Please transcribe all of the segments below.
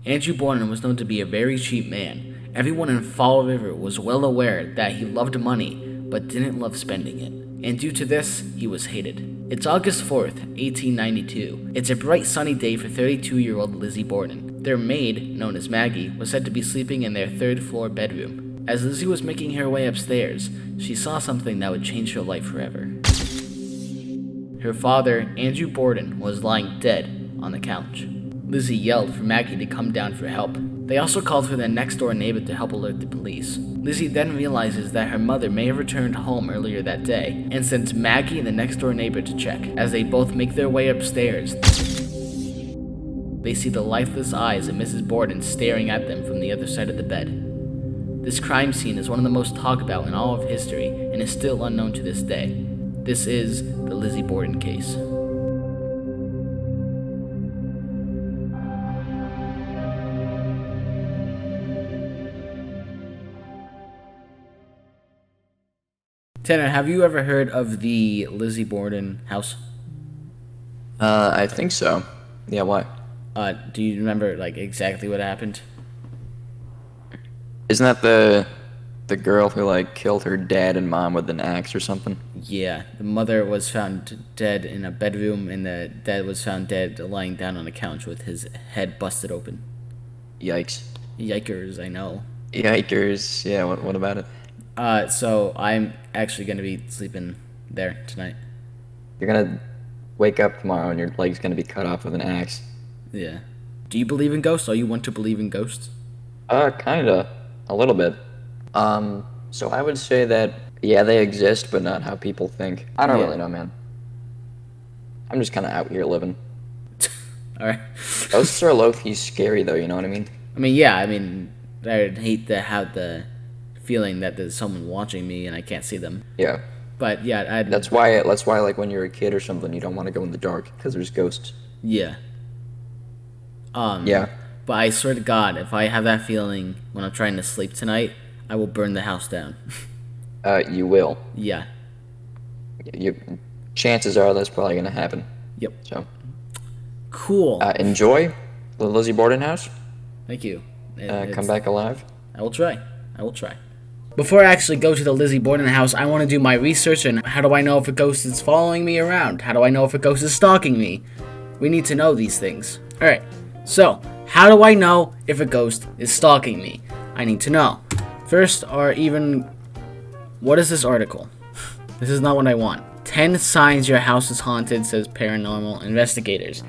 Andrew Borden was known to be a very cheap man. Everyone in Fall River was well aware that he loved money, but didn't love spending it. And due to this, he was hated. It's August 4th, 1892. It's a bright sunny day for 32-year-old Lizzie Borden. Their maid, known as Maggie, was said to be sleeping in their third-floor bedroom. As Lizzie was making her way upstairs, she saw something that would change her life forever. Her father, Andrew Borden, was lying dead on the couch. Lizzie yelled for Maggie to come down for help. They also called for their next-door neighbor to help alert the police. Lizzie then realizes that her mother may have returned home earlier that day, and sends Maggie and the next-door neighbor to check. As they both make their way upstairs, they see the lifeless eyes of Mrs. Borden staring at them from the other side of the bed. This crime scene is one of the most talked about in all of history, and is still unknown to this day. This is the Lizzie Borden case. Tanner, have you ever heard of the Lizzie Borden house? I think so. Yeah, why? Do you remember exactly what happened? Isn't that the girl who killed her dad and mom with an axe or something? Yeah, the mother was found dead in a bedroom, and the dad was found dead lying down on a couch with his head busted open. Yikes. Yikers, I know. Yikers. Yeah, what about it? So I'm actually gonna be sleeping there tonight. You're gonna wake up tomorrow and your leg's gonna be cut off with an axe. Yeah. Do you believe in ghosts? Are you want to believe in ghosts? Kinda. A little bit. So I would say that, yeah, they exist, but not how people think. I don't Yeah. really know, man. I'm just kinda out here living. All right. Ghosts are low-key scary, though, you know what I mean? I'd hate to have the feeling that there's someone watching me and I can't see them. Yeah. But yeah, That's why, like, when you're a kid or something, you don't want to go in the dark, because there's ghosts. yeah. Yeah. But I swear to God, if I have that feeling when I'm trying to sleep tonight, I will burn the house down. You will. Yeah. You, chances are that's probably gonna happen. Yep. So, Cool. enjoy the Lizzie Borden house. Thank you. Come back alive. I will try. I will try. Before I actually go to the Lizzie Borden house, I want to do my research on how do I know if a ghost is following me around? How do I know if a ghost is stalking me? We need to know these things. Alright, so, how do I know if a ghost is stalking me? I need to know. First, what is this article? This is not what I want. 10 signs your house is haunted, says paranormal investigators.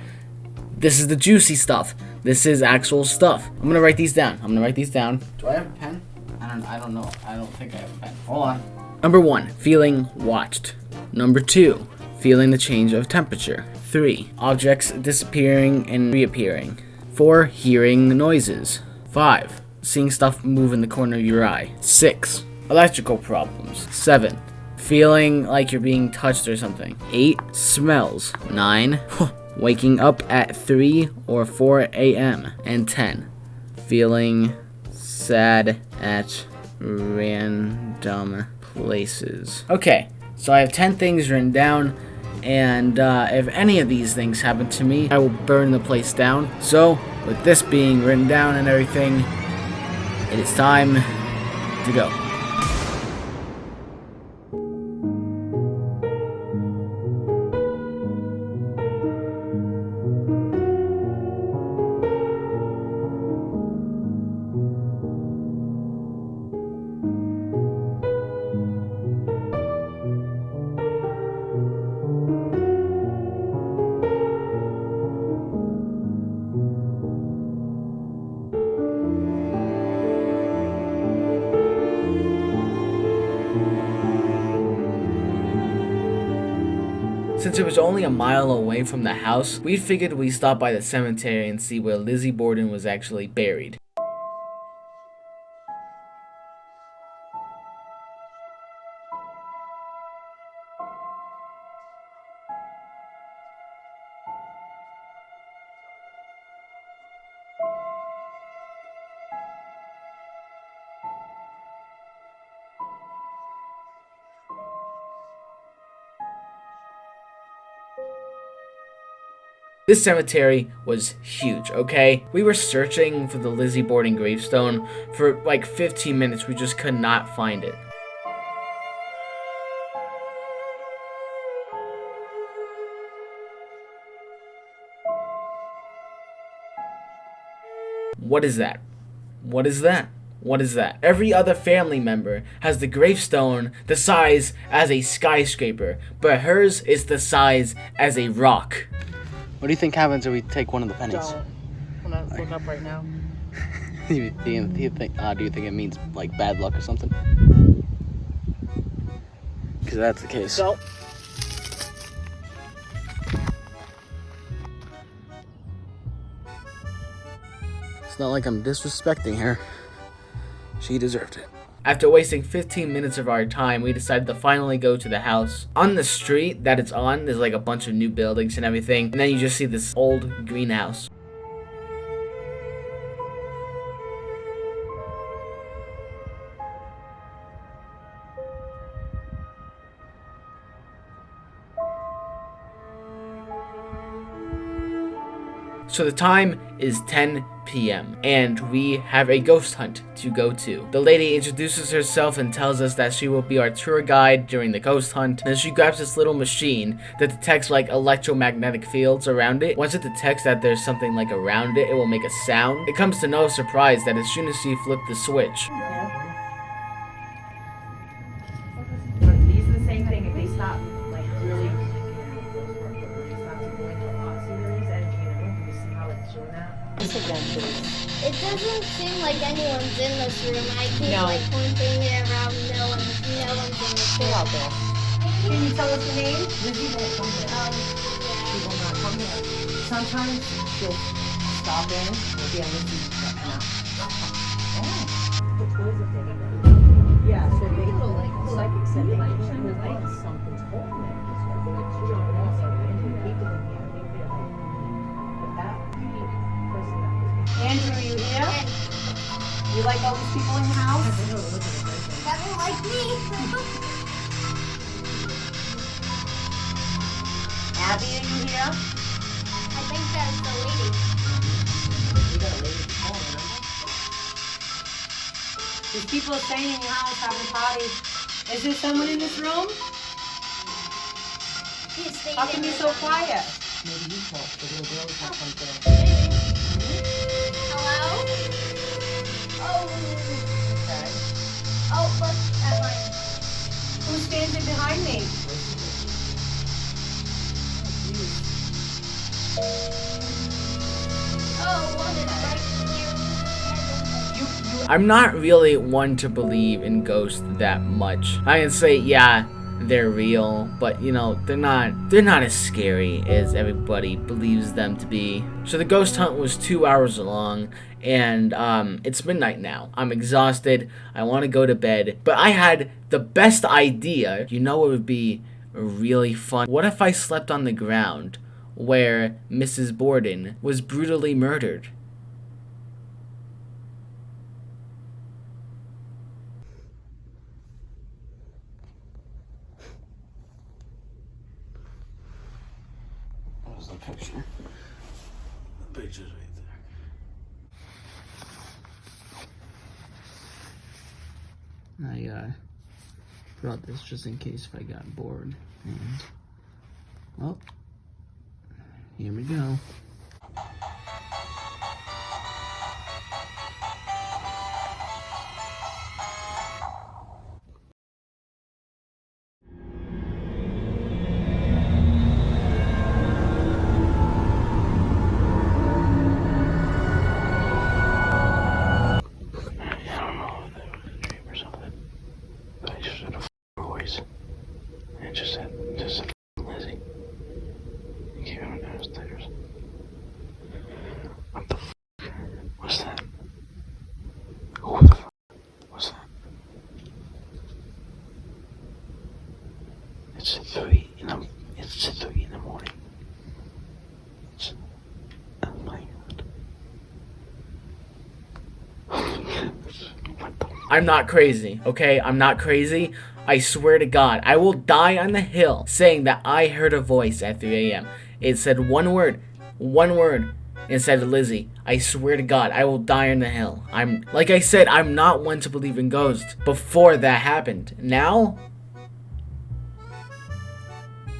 This is the juicy stuff. This is actual stuff. I'm gonna write these down. Do I have a pen? I don't know. I don't think I have a pen. Hold on. Number 1, feeling watched. Number 2, feeling the change of temperature. 3, objects disappearing and reappearing. 4, hearing noises. 5, seeing stuff move in the corner of your eye. 6, electrical problems. 7, feeling like you're being touched or something. 8, smells. 9, waking up at 3 or 4 a.m. And 10, feeling sad at random places. Okay, so I have 10 things written down, and if any of these things happen to me, I will burn the place down. So, with this being written down and everything, it is time to go. Since it was only a mile away from the house, we figured we'd stop by the cemetery and see where Lizzie Borden was actually buried. This cemetery was huge, okay? We were searching for the Lizzie Borden gravestone for like 15 minutes. We just could not find it. What is that? What is that? What is that? Every other family member has the gravestone the size as a skyscraper, but hers is the size as a rock. What do you think happens if we take one of the pennies? Don't. I'm gonna look up right now. do you think it means like bad luck or something? Because that's the case. So. It's not like I'm disrespecting her. She deserved it. After wasting 15 minutes of our time, we decided to finally go to the house. On the street that it's on, there's like a bunch of new buildings and everything. And then you just see this old greenhouse. So the time is 10 p.m. and we have a ghost hunt to go to. The lady introduces herself and tells us that she will be our tour guide during the ghost hunt. And she grabs this little machine that detects like electromagnetic fields around it. Once it detects that there's something like around it, it will make a sound. It comes to no surprise that as soon as she flipped the switch, These are the same thing. If they stop, like really, It doesn't seem like anyone's in this room. I keep like pointing it around. No one's in this room. out there. Can you tell us the name? Lizzie won't come here. She will not come here. Sometimes she'll stop in. Maybe I will see that now. What is it? Yeah, so they like psychic said they shine the light. Something's holding it. It's jumping off. People in here. But that person that was. Andrew, are you here? You like all these people in your house? That will like me. Abby, are you here? I think that's the lady. We got a lady calling, remember? There's people staying in your house having parties. Is there someone in this room? She's staying How come in you're the so quiet? Maybe you talk. The little girls have come through. Hello? Oh. Okay. Oh, look at mine. Who's standing behind me? Oh, one is right here. I'm not really one to believe in ghosts that much. I can say, yeah, they're real, but you know, they're not as scary as everybody believes them to be. So the ghost hunt was 2 hours long, and it's midnight now. I'm exhausted. I want to go to bed, but I had the best idea. You know what would be really fun? What if I slept on the ground where Mrs. Borden was brutally murdered? There's the picture. The picture's right there. I brought this just in case if I got bored. And, well, here we go. Just Lizzie. You came out downstairs. What the f***? What's that? Who the f***? What's that? It's 3 in the morning. Oh my god. What the f***? I'm not crazy, okay? I'm not crazy. I swear to God, I will die on the hill saying that I heard a voice at 3 a.m. It said one word, one word and said to Lizzie, I swear to God, I will die in the hell. Like I said, I'm not one to believe in ghosts before that happened. Now,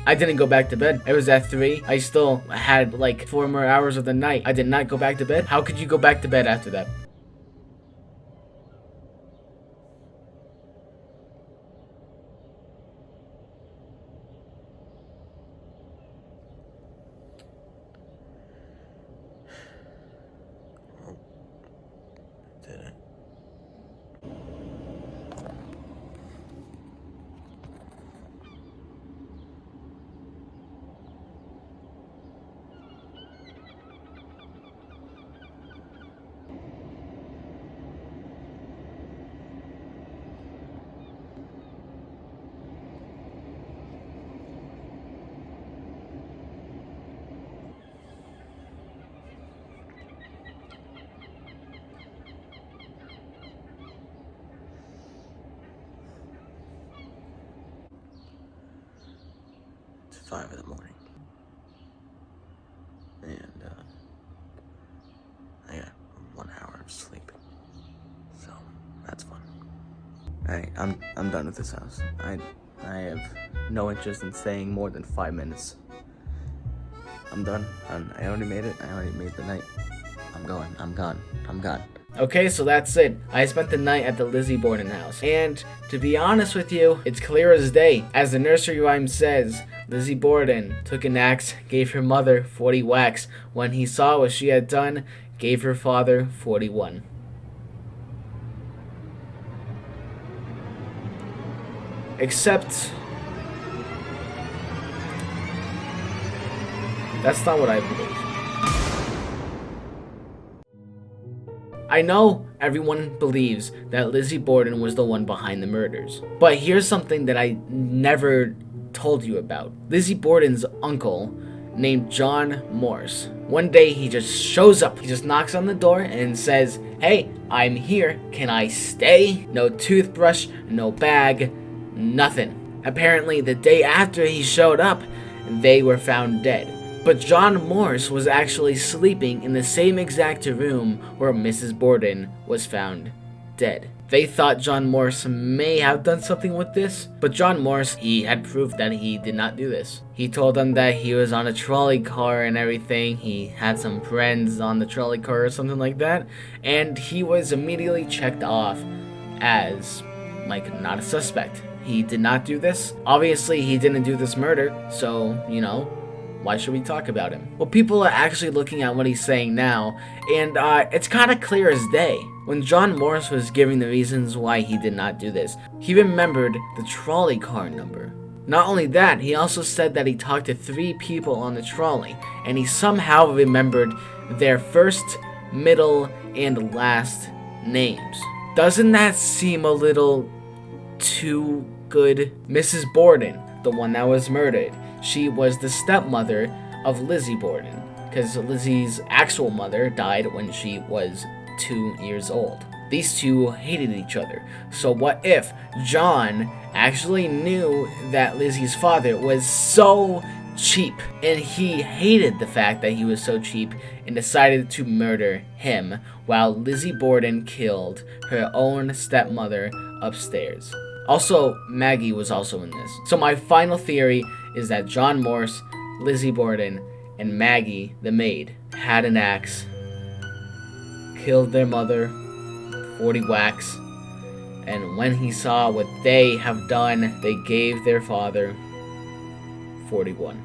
I didn't go back to bed. It was at 3. I still had like 4 more hours of the night. I did not go back to bed. How could you go back to bed after that? Didn't. It's 5 in the morning. And, I got 1 hour of sleep. So, that's fun. I'm done with this house. I have no interest in staying more than 5 minutes. I'm done. I already made it. I already made the night. I'm going. I'm gone. I'm gone. Okay, so that's it. I spent the night at the Lizzie Borden house. And to be honest with you, it's clear as day. As the nursery rhyme says, Lizzie Borden took an axe, gave her mother 40 whacks. When he saw what she had done, gave her father 41. Except, that's not what I believe. I know everyone believes that Lizzie Borden was the one behind the murders, but here's something that I never told you about. Lizzie Borden's uncle, named John Morse, one day he just shows up. He just knocks on the door and says, hey, I'm here. Can I stay? No toothbrush, no bag, nothing. Apparently, the day after he showed up, they were found dead. But John Morse was actually sleeping in the same exact room where Mrs. Borden was found dead. They thought John Morse may have done something with this, but John Morse, he had proof that he did not do this. He told them that he was on a trolley car and everything. He had some friends on the trolley car or something like that, and he was immediately checked off as, like, not a suspect. He did not do this. Obviously, he didn't do this murder, so, you know, why should we talk about him? Well, people are actually looking at what he's saying now, and it's kind of clear as day. When John Morse was giving the reasons why he did not do this, he remembered the trolley car number. Not only that, he also said that he talked to 3 people on the trolley, and he somehow remembered their first, middle, and last names. Doesn't that seem a little too good? Mrs. Borden, the one that was murdered, she was the stepmother of Lizzie Borden, because Lizzie's actual mother died when she was 2 years old. These two hated each other. So what if John actually knew that Lizzie's father was so cheap, and he hated the fact that he was so cheap and decided to murder him while Lizzie Borden killed her own stepmother upstairs? Also, Maggie was also in this. So my final theory is that John Morse, Lizzie Borden, and Maggie, the maid, had an axe, killed their mother, 40 whacks, and when he saw what they have done, they gave their father 41.